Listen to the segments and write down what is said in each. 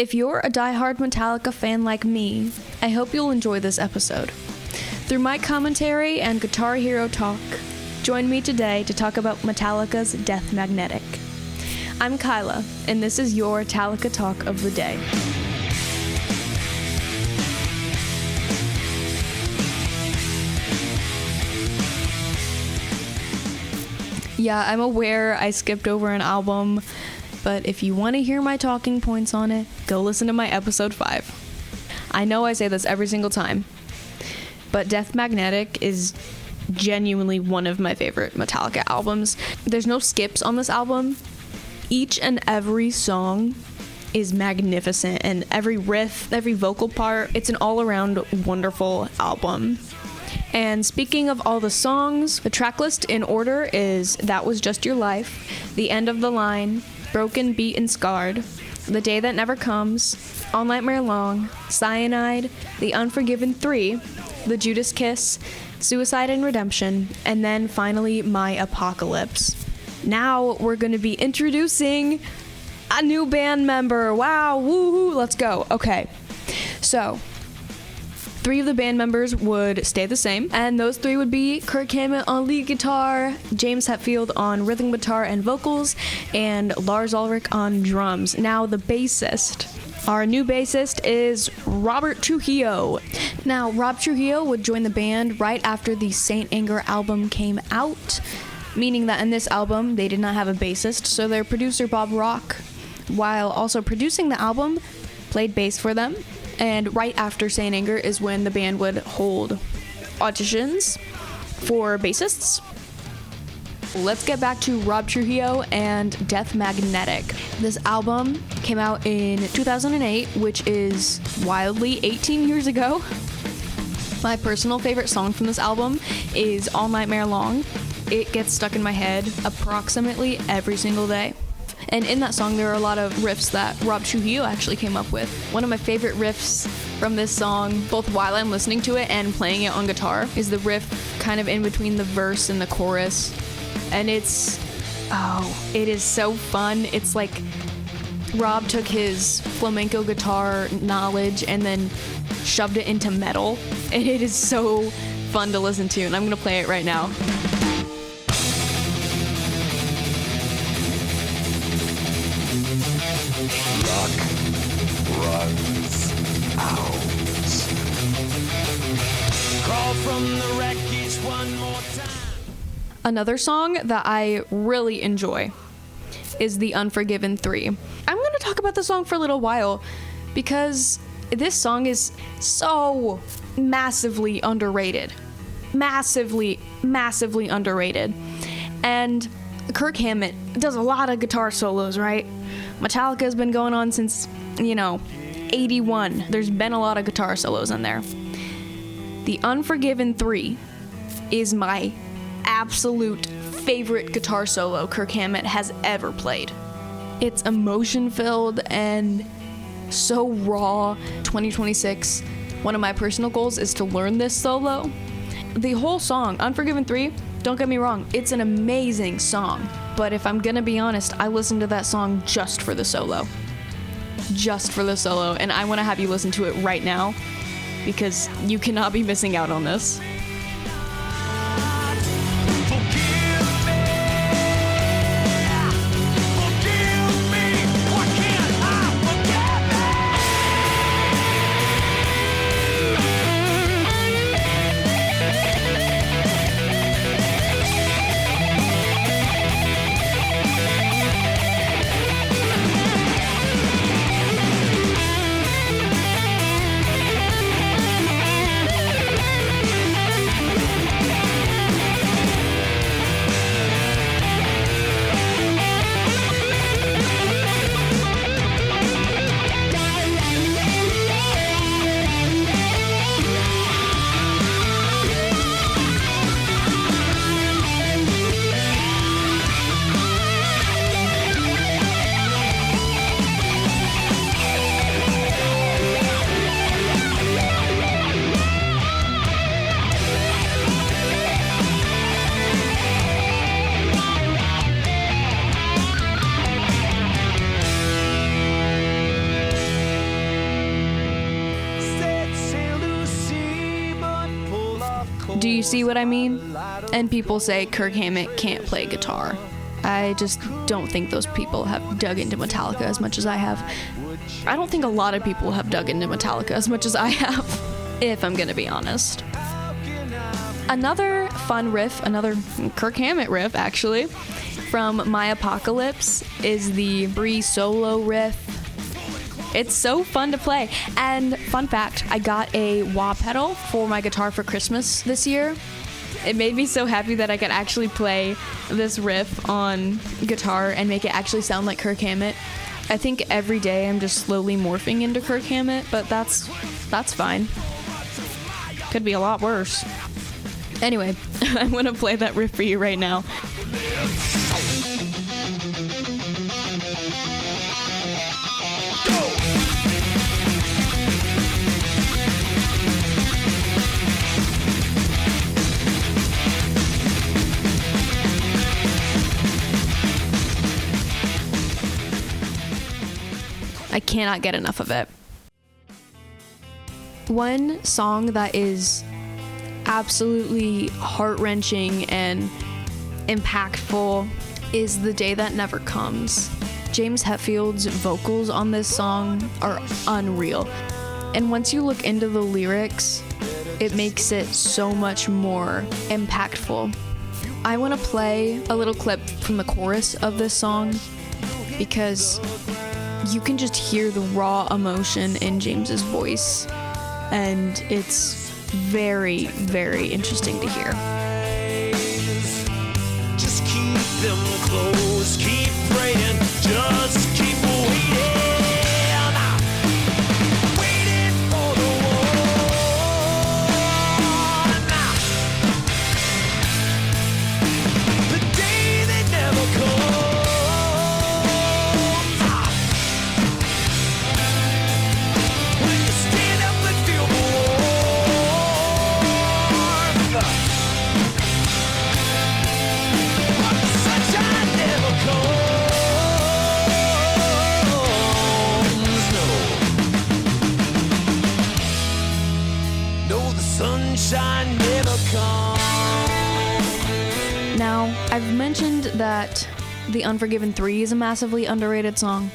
If you're a diehard Metallica fan like me, I hope you'll enjoy this episode. Through my commentary and Guitar Hero talk, join me today to talk about Metallica's Death Magnetic. I'm Kyla, and this is your Metallica talk of the day. Yeah, I'm aware I skipped over an album, but if you want to hear my talking points on it, go listen to my episode 5. I know I say this every single time, but Death Magnetic is genuinely one of my favorite Metallica albums. There's no skips on this album. Each and every song is magnificent, and every riff, every vocal part, it's an all-around wonderful album. And speaking of all the songs, the track list in order is That Was Just Your Life, The End of the Line, Broken, Beat, and Scarred, The Day That Never Comes, All Nightmare Long, Cyanide, The Unforgiven III, The Judas Kiss, Suicide and Redemption, and then finally My Apocalypse. Now we're going to be introducing a new band member. Wow, woohoo, let's go. Okay, so 3 of the band members would stay the same, and those 3 would be Kirk Hammett on lead guitar, James Hetfield on rhythm guitar and vocals, and Lars Ulrich on drums. Now the bassist. Our new bassist is Robert Trujillo. Now, Rob Trujillo would join the band right after the Saint Anger album came out, meaning that in this album, they did not have a bassist, so their producer Bob Rock, while also producing the album, played bass for them. And right after Saint Anger is when the band would hold auditions for bassists. Let's get back to Rob Trujillo and Death Magnetic. This album came out in 2008, which is wildly 18 years ago. My personal favorite song from this album is All Nightmare Long. It gets stuck in my head approximately every single day. And in that song, there are a lot of riffs that Rob Trujillo actually came up with. One of my favorite riffs from this song, both while I'm listening to it and playing it on guitar, is the riff kind of in between the verse and the chorus. And it is so fun. It's like Rob took his flamenco guitar knowledge and then shoved it into metal. And it is so fun to listen to, and I'm gonna play it right now. Rock runs out. Crawl from the wreckage one more time. Another song that I really enjoy is The Unforgiven III. I'm going to talk about the song for a little while because this song is so massively underrated. Massively underrated. And Kirk Hammett does a lot of guitar solos, right? Metallica has been going on since, 81. There's been a lot of guitar solos in there. The Unforgiven III is my absolute favorite guitar solo Kirk Hammett has ever played. It's emotion-filled and so raw. 2026, one of my personal goals is to learn this solo. The whole song, Unforgiven III, don't get me wrong, it's an amazing song. But if I'm gonna be honest, I listened to that song just for the solo. Just for the solo, and I wanna have you listen to it right now because you cannot be missing out on this. Do you see what I mean? And people say Kirk Hammett can't play guitar. I just don't think those people have dug into Metallica as much as I have. I don't think a lot of people have dug into Metallica as much as I have, if I'm gonna be honest. Another fun riff, another Kirk Hammett riff actually, from My Apocalypse is the Bree solo riff. It's so fun to play. And fun fact, I got a wah pedal for my guitar for Christmas this year. It made me so happy that I could actually play this riff on guitar and make it actually sound like Kirk Hammett. I think every day I'm just slowly morphing into Kirk Hammett, but that's fine. Could be a lot worse. Anyway, I'm gonna play that riff for you right now. I cannot get enough of it. One song that is absolutely heart-wrenching and impactful is The Day That Never Comes. James Hetfield's vocals on this song are unreal. And once you look into the lyrics, it makes it so much more impactful. I want to play a little clip from the chorus of this song because you can just hear the raw emotion in James's voice, and it's very, very interesting to hear. Just keep them close, keep praying, just keep waiting. Waiting for the one. The day that never comes. When you stand up and feel the warmth. But the sunshine never comes. No, the sunshine never comes. Now, I've mentioned that the Unforgiven III is a massively underrated song,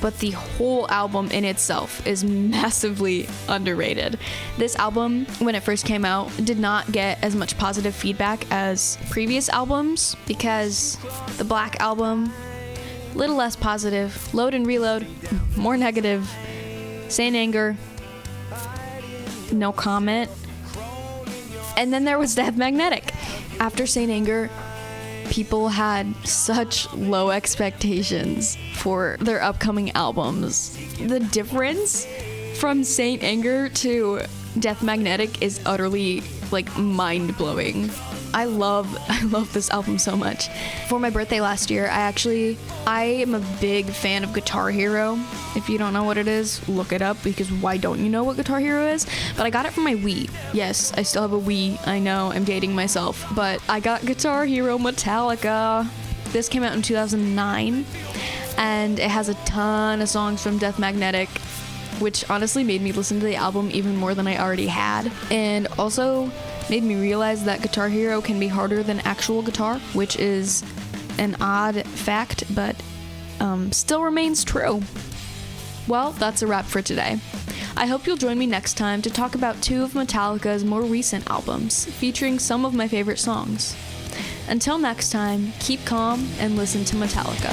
but the whole album in itself is massively underrated. This album, when it first came out, did not get as much positive feedback as previous albums because the Black Album, a little less positive, Load and Reload, more negative, Saint Anger, no comment. And then there was Death Magnetic. After Saint Anger, people had such low expectations for their upcoming albums. The difference from Saint Anger to Death Magnetic is utterly mind-blowing. I love this album so much. For my birthday last year, I am a big fan of Guitar Hero. If you don't know what it is, look it up, because why don't you know what Guitar Hero is? But I got it from my Wii. Yes, I still have a Wii. I know, I'm dating myself. But I got Guitar Hero Metallica. This came out in 2009, and it has a ton of songs from Death Magnetic, which honestly made me listen to the album even more than I already had, and also made me realize that Guitar Hero can be harder than actual guitar, which is an odd fact, but still remains true. Well, that's a wrap for today. I hope you'll join me next time to talk about two of Metallica's more recent albums, featuring some of my favorite songs. Until next time, keep calm and listen to Metallica.